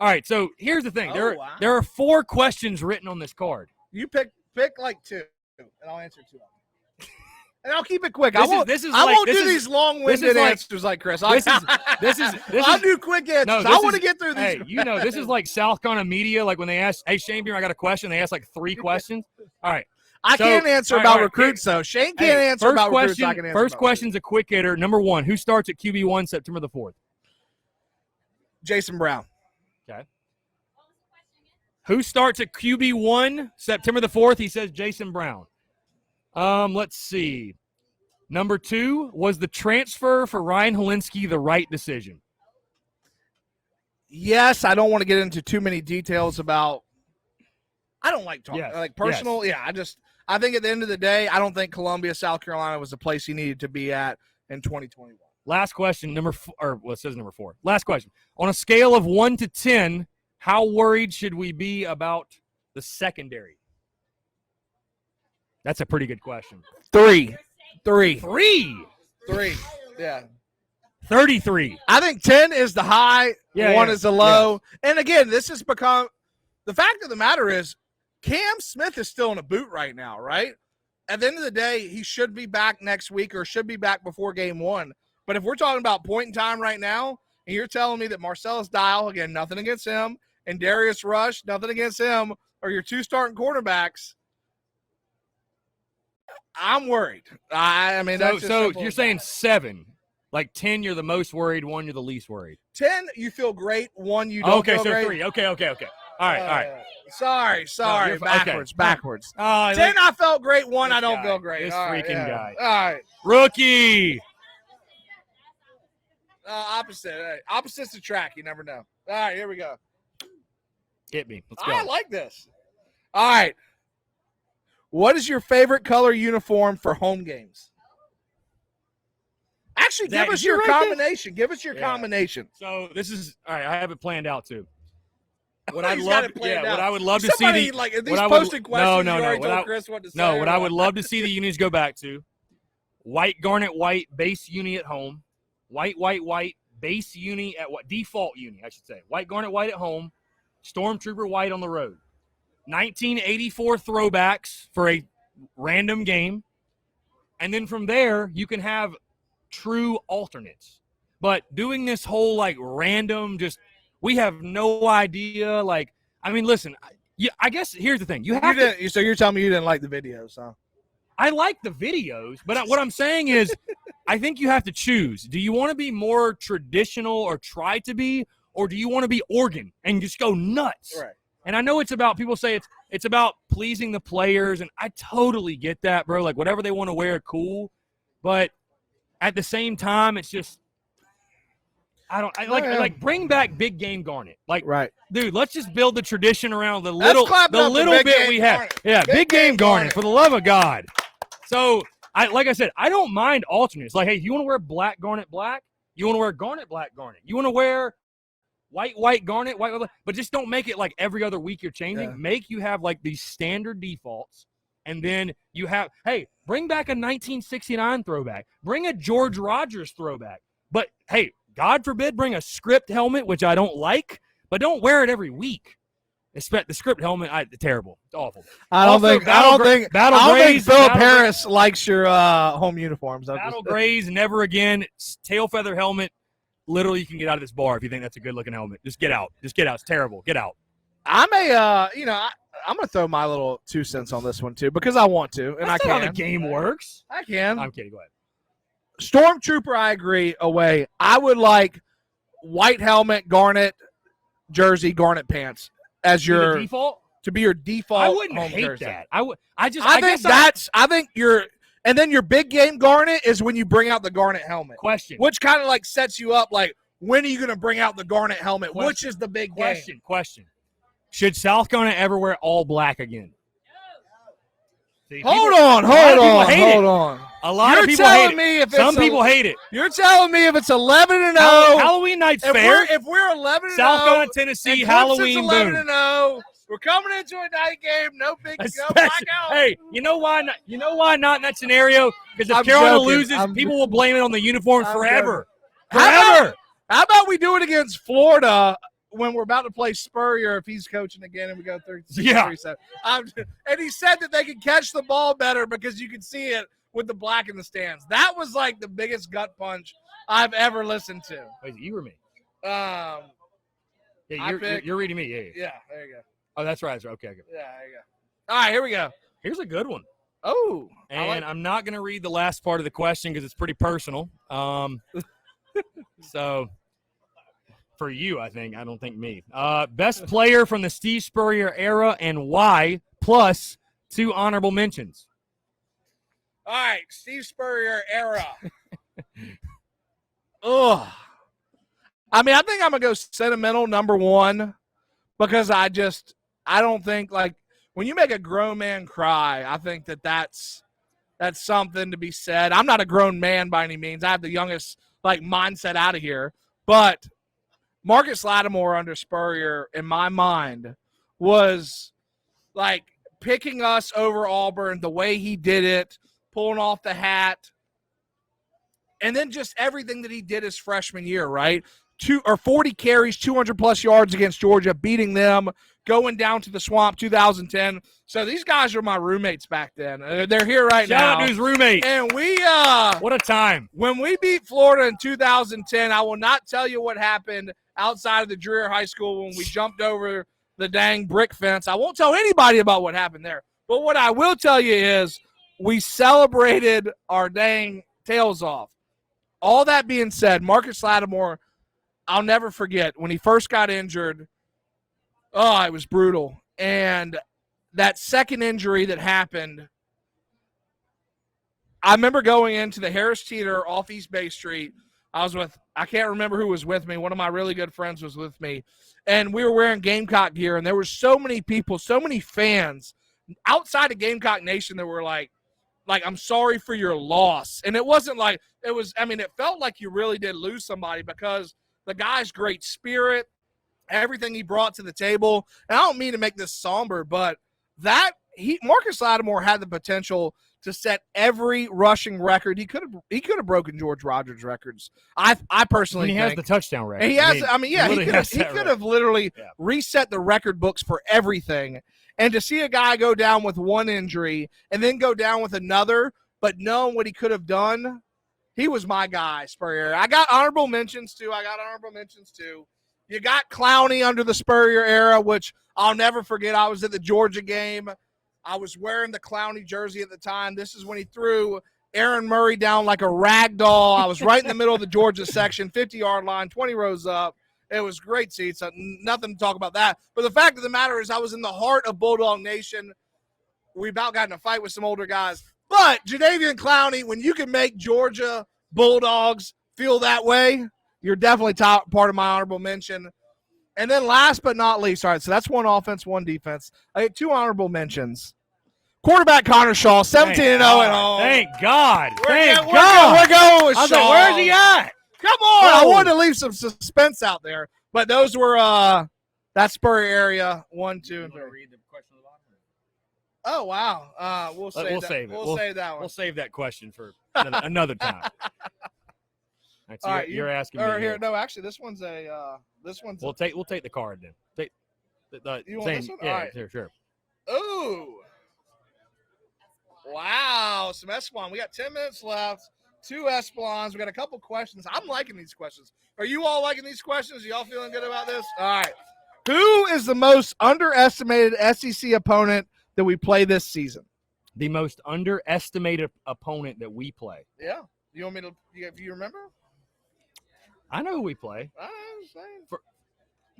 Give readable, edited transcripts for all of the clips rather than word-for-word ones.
All right, so here's the thing. There are 4 questions written on this card. You pick like 2, and I'll answer 2 of them. And I'll keep it quick. I won't do these long-winded answers like Chris. I'll do quick answers. No, I want to get through these. Hey, this is like Southcon media, like when they ask, hey, Shane Beer, I got a question. They ask like 3 questions. All right. I can't answer about recruits, though. Shane can't answer about recruits. I can answer first question's a quick hitter. Number 1, who starts at QB1 September the 4th? Jason Brown. Okay. Who starts at QB1 September the 4th? He says Jason Brown. Let's see. Number 2, was the transfer for Ryan Hilinski the right decision? Yes, I don't want to get into too many details about – I don't like talking. Yes. Like personal, yes. Yeah, I think at the end of the day, I don't think Columbia, South Carolina was the place he needed to be at in 2021. Last question, it says number 4. Last question. On a scale of 1 to 10, how worried should we be about the secondary? That's a pretty good question. 3. 3. Yeah. 33. I think 10 is the high, 1 is the low. Yeah. And again, this has become the fact of the matter is Cam Smith is still in a boot right now, right? At the end of the day, he should be back next week or should be back before game 1. But if we're talking about point in time right now, and you're telling me that Marcellus Dial, again, nothing against him, and Darius Rush, nothing against him, are your 2 starting quarterbacks, I'm worried. I mean, so you're saying 7. Like 10, you're the most worried. 1, you're the least worried. 10, you feel great. 1, you don't feel great. 3. Okay. All right. Sorry. No, Backwards. 10, I felt great. 1, I don't feel great. This freaking guy. All right. Rookie. Opposite. Hey, opposites attract. You never know. All right, here we go. Hit me. Let's go. I like this. All right. What is your favorite color uniform for home games? Actually, give us your combination. Give us your combination. So this is all right. I have it planned out too. What I would love to see these posted questions. What I would love to see the unis go back to: white garnet white base uni at home, white base uni at default uni, I should say. White garnet white at home, Stormtrooper white on the road. 1984 throwbacks for a random game. And then from there, you can have true alternates. But doing this whole, random, we have no idea. Listen, I guess here's the thing. So you're telling me you didn't like the videos, huh? I like the videos, but what I'm saying is I think you have to choose. Do you want to be more traditional or try to be, or do you want to be Oregon and just go nuts? Right. And I know it's about, people say it's about pleasing the players, and I totally get that, bro. Whatever they want to wear, cool. But at the same time, it's just bring back Big Game Garnet. Right. Dude, let's just build the tradition around the little bit we have. Garnet. Yeah, Big Game Garnet, for the love of God. So, like I said, I don't mind alternates. Hey, you want to wear black garnet black? You want to wear garnet black garnet? You want to wear white garnet, white, but just don't make it every other week you're changing. Yeah. Make you have these standard defaults, and then you have, hey, bring back a 1969 throwback. Bring a George Rogers throwback. But, hey, God forbid, bring a script helmet, which I don't like, but don't wear it every week. The script helmet, terrible. It's awful. I don't think Philip Harris likes your home uniforms. Battle Grays, never again. Tail feather helmet. Literally, you can get out of this bar if you think that's a good-looking helmet. Just get out. It's terrible. Get out. I'm going to throw my little 2 cents on this one, too, because I want to, and that's I can. Not how the game works. I can. I'm kidding. Go ahead. Stormtrooper, I agree, away. I would like white helmet, garnet jersey, garnet pants as your default. To be your default. I wouldn't home hate jersey. that. And then your big game garnet is when you bring out the garnet helmet. Question. Which kind of sets you up when are you going to bring out the garnet helmet? Question. Which is the big game? Question. Should Southcon ever wear all black again? See, hold on. A lot of people hate it. Some people hate it. You're telling me if it's 11-0, Halloween night's fair. If we're 11-0, Southcon, Tennessee, Halloween, 11-0. We're coming into a night game. No big blackout. Hey, you know why not in that scenario? Because if Carolina loses, people will blame it on the uniforms forever. How about we do it against Florida when we're about to play Spurrier, if he's coaching again and we go 36, Yeah. 37. And he said that they could catch the ball better because you could see it with the black in the stands. That was like the biggest gut punch I've ever listened to. Wait, you or me? Yeah, You're reading me. Yeah. Yeah, there you go. Oh, that's right. Okay. Yeah, there you go. All right, here we go. Here's a good one. Oh, And I'm not going to read the last part of the question because it's pretty personal. So for you, I don't think me. Best player from the Steve Spurrier era and why, plus 2 honorable mentions. All right, Steve Spurrier era. Ugh. I mean, I think I'm going to go sentimental number 1 because I don't think, like, when you make a grown man cry, I think that's something to be said. I'm not a grown man by any means. I have the youngest, like, mindset out of here. But Marcus Lattimore under Spurrier, in my mind, was, like, picking us over Auburn the way he did it, pulling off the hat, and then just everything that he did his freshman year, right? 40 carries, 200-plus yards against Georgia, beating them, going down to the Swamp 2010. So these guys are my roommates back then. They're here right now. Shout out to his roommate. And we what a time. When we beat Florida in 2010, I will not tell you what happened outside of the Dreher High School when we jumped over the dang brick fence. I won't tell anybody about what happened there. But what I will tell you is we celebrated our dang tails off. All that being said, Marcus Lattimore, I'll never forget when he first got injured. Oh, it was brutal. And that second injury that happened, I remember going into the Harris Teeter off East Bay Street. I can't remember who was with me. One of my really good friends was with me. And we were wearing Gamecock gear, and there were so many people, so many fans outside of Gamecock Nation that were like, I'm sorry for your loss. And it wasn't like, it felt like you really did lose somebody because the guy's great spirit, everything he brought to the table. And I don't mean to make this somber, but Marcus Lattimore had the potential to set every rushing record. He could have broken George Rogers' records. I personally think. He has the touchdown record. And he has. He could have literally reset the record books for everything. And to see a guy go down with one injury and then go down with another, but knowing what he could have done, he was my guy, Spurrier. I got honorable mentions too. You got Clowney under the Spurrier era, which I'll never forget. I was at the Georgia game. I was wearing the Clowney jersey at the time. This is when he threw Aaron Murray down like a rag doll. I was right in the middle of the Georgia section, 50-yard line, 20 rows up. It was great seats. Nothing to talk about that. But the fact of the matter is I was in the heart of Bulldog Nation. We about got in a fight with some older guys. But Jadeveon Clowney, when you can make Georgia Bulldogs feel that way, you're definitely part of my honorable mention. And then last but not least, all right, so that's one offense, one defense. I get 2 honorable mentions. Quarterback Connor Shaw, 17-0 at home. Thank God. We're going with Shaw. Where's he at? Come on. I wanted to leave some suspense out there. But those were that Spurrier area, 1, 2, and 3. Read the question of the bottom. Oh, wow. We'll save that one. We'll save that question for another time. Right, so all right, you're asking me here. No, actually, this one's a. We'll take the card then. Take you want this one? Yeah, all right. Sure. Ooh. Wow, some Esplanade. We got 10 minutes left. 2 Esplanades. We got a couple questions. I'm liking these questions. Are you all liking these questions? Are y'all feeling good about this? All right. Who is the most underestimated SEC opponent that we play this season? The most underestimated opponent that we play. Yeah. You want me to? Do you remember? I know who we play. I'm saying.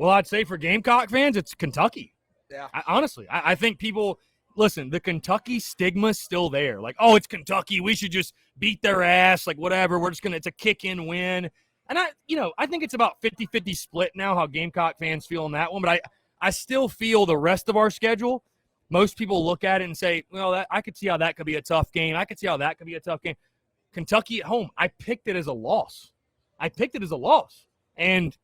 I'd say for Gamecock fans, it's Kentucky. Yeah. Honestly, I think people listen. The Kentucky stigma is still there. Like, oh, it's Kentucky. We should just beat their ass. Like, whatever. It's a kick-in win. And I think it's about 50-50 split now. How Gamecock fans feel on that one, but I still feel the rest of our schedule. Most people look at it and say, well, I could see how that could be a tough game. I could see how that could be a tough game. Kentucky at home, I picked it as a loss. And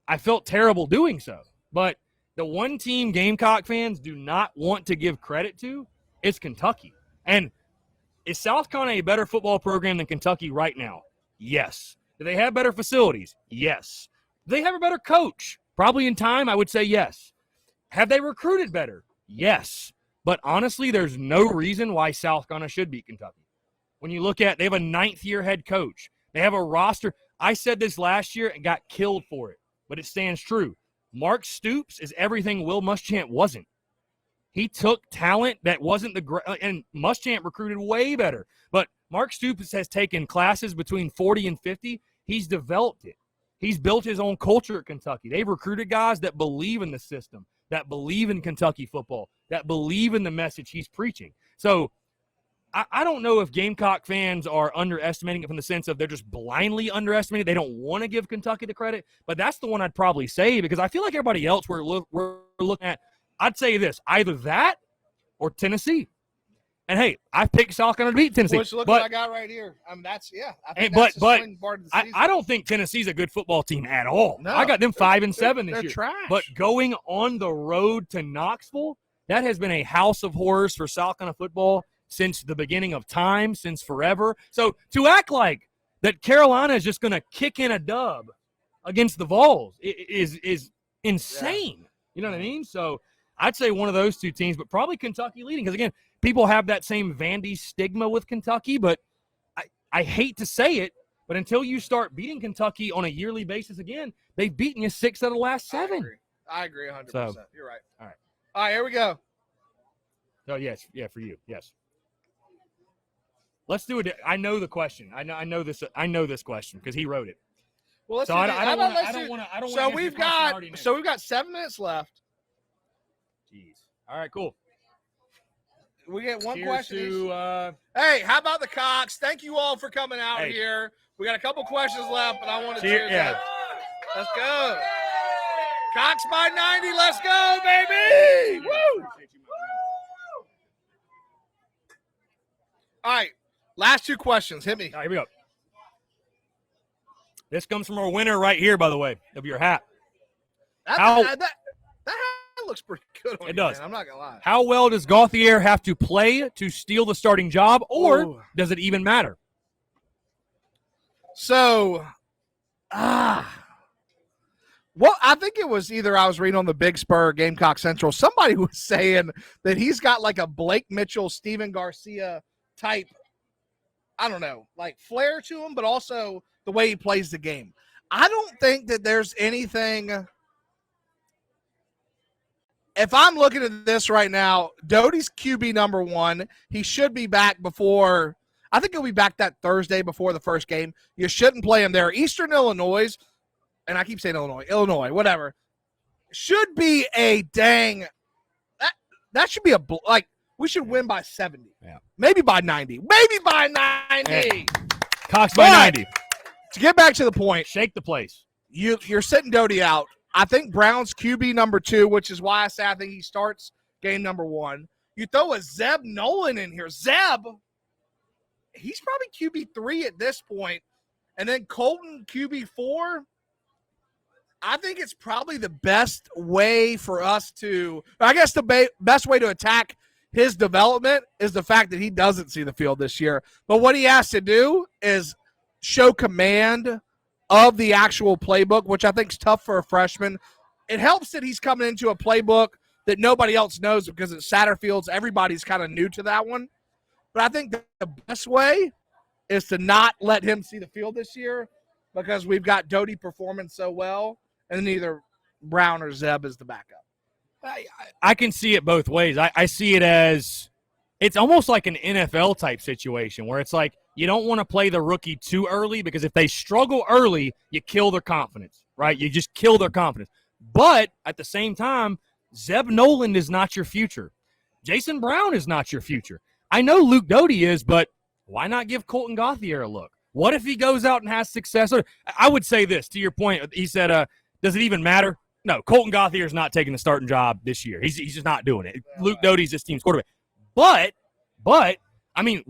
I felt terrible doing so. But the one team Gamecock fans do not want to give credit to is Kentucky. And is Southcon a better football program than Kentucky right now? Yes. Do they have better facilities? Yes. Do they have a better coach? Probably in time, I would say yes. Have they recruited better? Yes. But honestly, there's no reason why Southcon should beat Kentucky. When you look at, they have a 9th-year head coach. They have a roster. I said this last year and got killed for it, but it stands true. Mark Stoops is everything Will Muschamp wasn't. He took talent that wasn't and Muschamp recruited way better. But Mark Stoops has taken classes between 40 and 50. He's developed it. He's built his own culture at Kentucky. They've recruited guys that believe in the system, that believe in Kentucky football, that believe in the message he's preaching. So I don't know if Gamecock fans are underestimating it from the sense of they're just blindly underestimating it. They don't want to give Kentucky the credit, but that's the one I'd probably say because I feel like everybody else we're looking at, I'd say this, either that or Tennessee. And, hey, I picked Southcon to beat Tennessee. Which look what I got right here. I mean, that's, yeah. I think that's the swing part of the season. I don't think Tennessee's a good football team at all. No, I got them 5-7 this year. They're trash. But going on the road to Knoxville, that has been a house of horrors for Southcon football since the beginning of time, since forever. So to act like that Carolina is just going to kick in a dub against the Vols is insane. Yeah. You know what I mean? So I'd say one of those two teams, but probably Kentucky leading because, again, people have that same Vandy stigma with Kentucky, but I hate to say it, but until you start beating Kentucky on a yearly basis again, they've beaten you 6 out of the last 7. I agree 100%. So, you're right. All right. All right, here we go. Oh, yes. Yeah, for you. Yes. Let's do it. I know the question. I know this question because he wrote it. Well, let's so I don't want to. So we've got 7 minutes left. Jeez. All right, cool. We get one Cheers question. To, hey, how about the Cox? Thank you all for coming out here. We got a couple questions left, but I want to cheers. Yeah. Let's go. Cox by 90. Let's go, baby. Woo! All right. Last 2 questions. Hit me. All right, here we go. This comes from our winner right here, by the way, of your hat. That hat looks pretty good on it you, does. Man. I'm not going to lie. How well does Gauthier have to play to steal the starting job, or does it even matter? So, well, I think it was either I was reading on the Big Spur, Gamecock Central, somebody was saying that he's got like a Blake Mitchell, Steven Garcia type, I don't know, like flair to him, but also the way he plays the game. I don't think that there's anything. If I'm looking at this right now, Doty's QB number 1. He should be back before. I think he'll be back that Thursday before the first game. You shouldn't play him there. Eastern Illinois, and I keep saying Illinois, whatever, should be a dang. That should be we should win by 70. Yeah. Maybe by 90. Maybe by 90. Yeah. Cox by 90. To get back to the point. Shake the place. You're sitting Doty out. I think Brown's QB number 2, which is why I say I think he starts game number 1. You throw a Zeb Nolan in here. Zeb, he's probably QB 3 at this point. And then Colton QB 4. I think it's probably the best way for us to – I guess the best way to attack his development is the fact that he doesn't see the field this year. But what he has to do is show command of the actual playbook, which I think is tough for a freshman. It helps that he's coming into a playbook that nobody else knows because it's Satterfield's. Everybody's kind of new to that one. But I think the best way is to not let him see the field this year because we've got Doty performing so well, and then either Brown or Zeb is the backup. I can see it both ways. I see it as it's almost like an NFL type situation where it's like you don't want to play the rookie too early because if they struggle early, you kill their confidence, right? You just kill their confidence. But at the same time, Zeb Noland is not your future. Jason Brown is not your future. I know Luke Doty is, but why not give Colton Gauthier a look? What if he goes out and has success? I would say this, to your point. He said, does it even matter? No, Colton Gauthier is not taking the starting job this year. He's just not doing it. Luke Doty's this team's quarterback. But I mean,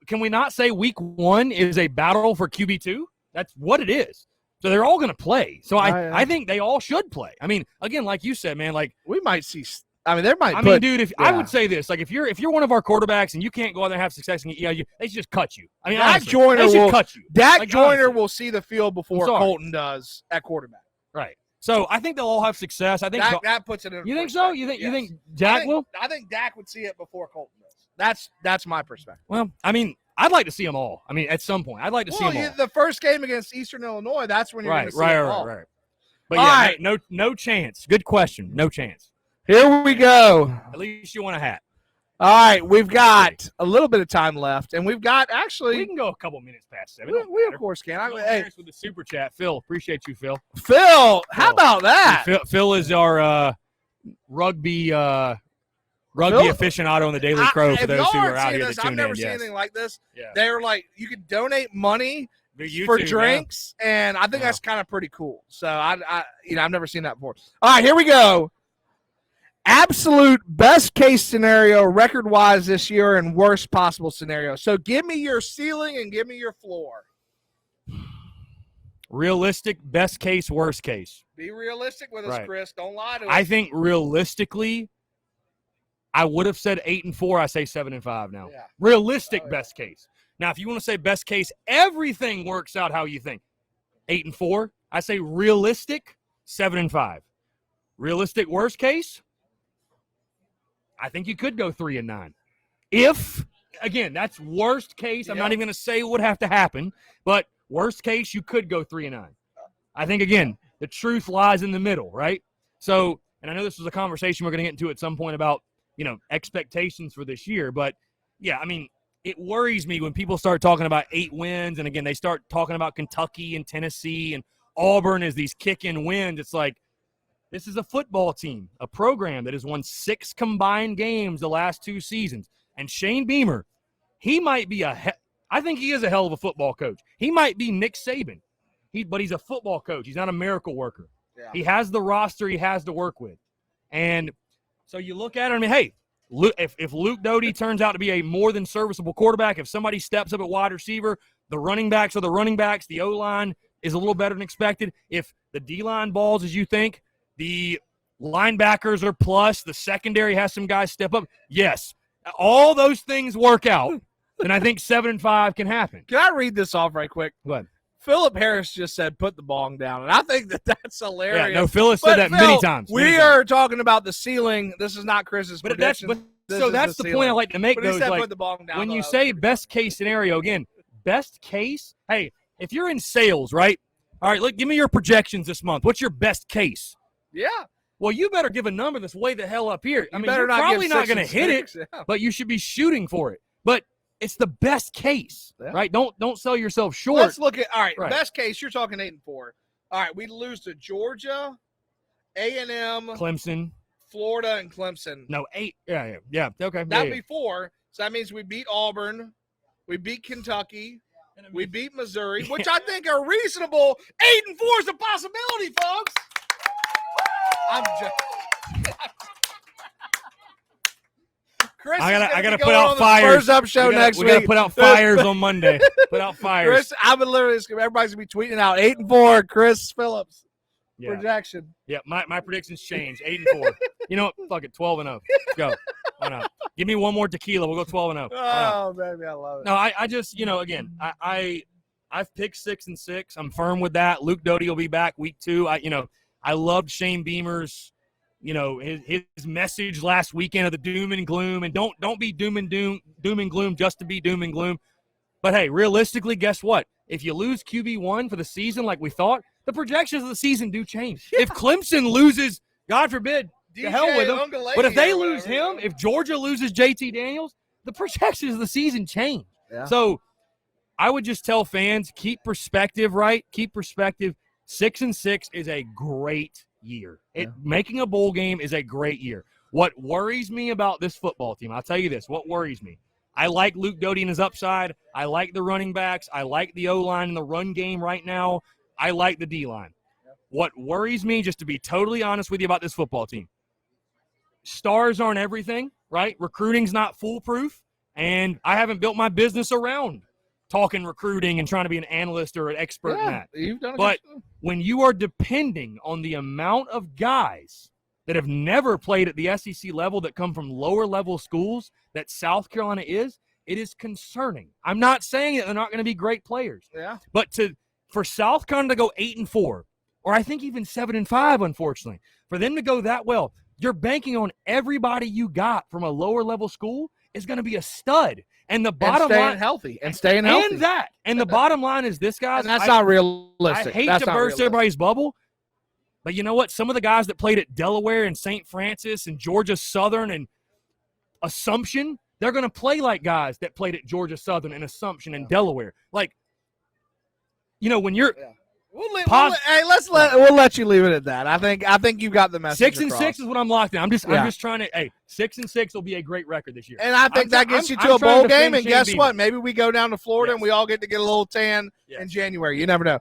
can we not say week 1 is a battle for QB2? That's what it is. So they're all going to play. So I think they all should play. I mean, again, like you said, man, like we might see. I mean, there might. I mean, dude, I would say this, like if you're one of our quarterbacks and you can't go out there and have success, and they should just cut you. I mean, Dak Joyner will cut you. Dak Joyner will see the field before Colton does at quarterback. Right. So I think they'll all have success. I think that puts it in. You think so? You think Dak will? I think Dak would see it before Colton does. That's my perspective. Well, I mean, I'd like to see them all. I mean, at some point, I'd like to see them all. The first game against Eastern Illinois, that's when you're going to see them all. Right. But yeah, no chance. Good question. No chance. Here we go. At least you want a hat. All right, we've got a little bit of time left, and we've got we can go a couple minutes past 7. We of course can. Hey, with the super chat, Phil. Appreciate you, Phil. Phil, how about that? Phil is our rugby aficionado in the Daily Crow. For those who are out here to tune in, I've never seen anything like this. Yeah. They're like, you could donate money for drinks, and I think that's kind of pretty cool. So I've never seen that before. All right, here we go. Absolute best case scenario record-wise this year and worst possible scenario. So give me your ceiling and give me your floor. Realistic, best case, worst case. Be realistic with us, Chris. Don't lie to us. I think realistically, I would have said 8-4. I say 7-5 now. Yeah. Realistic best case. Now, if you want to say best case, everything works out how you think. 8-4. I say realistic, 7-5. Realistic worst case, I think you could go 3-9. If, again, that's worst case. I'm not even going to say what would have to happen, but worst case, you could go 3-9. I think, again, the truth lies in the middle, right? So, and I know this was a conversation we're going to get into at some point about, expectations for this year, but yeah, I mean, it worries me when people start talking about 8 wins, and again, they start talking about Kentucky and Tennessee and Auburn as these kick-in wins. It's like, this is a football team, a program that has won 6 combined games the last 2 seasons. And Shane Beamer, he might be I think he is a hell of a football coach. He might be Nick Saban, but he's a football coach. He's not a miracle worker. Yeah. He has the roster he has to work with. And so you look at it, I mean, hey, if Luke Doty turns out to be a more than serviceable quarterback, if somebody steps up at wide receiver, the running backs are the running backs, the O-line is a little better than expected. If the D-line balls as you think, the linebackers are plus, the secondary has some guys step up. Yes, all those things work out, and I think 7-5 can happen. Can I read this off right quick? Go ahead. Philip Harris just said, put the bong down, and I think that's hilarious. Yeah, no, Phil has said that many times. We are talking about the ceiling. This is not Chris's prediction. That's the point I like to make, but though. He said, put the bong down, when you say best case scenario, again, best case, hey, if you're in sales, right? All right, look, give me your projections this month. What's your best case? Yeah. Well, you better give a number that's way the hell up here. I mean, you're probably not going to hit it, but you should be shooting for it. But it's the best case, right? Don't sell yourself short. Let's look at best case. You're talking 8-4. All right, we lose to Georgia, A&M, Clemson, Florida, and Clemson. No, 8. Yeah. Okay, that'd be 4. So that means we beat Auburn, we beat Kentucky, we beat Missouri, which I think are reasonable. 8-4 is a possibility, folks. I'm just. Chris, I gotta put out fires. Spurs Up show next week. We gotta put out fires on Monday. Put out fires. Chris, I would literally. Everybody's gonna be tweeting out 8-4. Chris Phillips projection. Yeah, my predictions change. 8-4. You know what? Fuck it. 12-0. Let's go. Why not? Give me one more tequila. We'll go 12-0. Oh, baby, I love it. No, I just again I've picked 6-6. I'm firm with that. Luke Doty will be back week 2. I loved Shane Beamer's, his message last weekend of the doom and gloom, and don't be doom and gloom just to be doom and gloom. But hey, realistically, guess what? If you lose QB1 for the season like we thought, the projections of the season do change. Yeah. If Clemson loses, God forbid, to hell with them. But if they lose him, if Georgia loses JT Daniels, the projections of the season change. Yeah. So I would just tell fans, keep perspective, right? Keep perspective. 6-6 is a great year. Making a bowl game is a great year. What worries me about this football team, I'll tell you this, what worries me, I like Luke Doty and his upside. I like the running backs. I like the O-line and the run game right now. I like the D-line. What worries me, just to be totally honest with you about this football team, stars aren't everything, right? Recruiting's not foolproof, and I haven't built my business around talking recruiting and trying to be an analyst or an expert in that. You've done but when you are depending on the amount of guys that have never played at the SEC level that come from lower level schools that South Carolina is, it is concerning. I'm not saying that they're not going to be great players. Yeah. But for Southcon to go 8-4 or I think even 7-5, unfortunately. For them to go that well, you're banking on everybody you got from a lower level school is going to be a stud. And the bottom staying line, healthy and staying healthy. And the bottom line is this, guys. And that's not realistic. I hate to burst everybody's bubble, but you know what? Some of the guys that played at Delaware and St. Francis and Georgia Southern and Assumption, they're going to play like guys that played at Georgia Southern and Assumption and Delaware. Like, you know, when you're we'll let you leave it at that. I think you've got the message. 6-6 is what I'm locked in. I'm just trying to. Hey, 6-6 will be a great record this year. And I think that gets you to a bowl game. And guess what? Maybe we go down to Florida and we all get to get a little tan in January. You never know.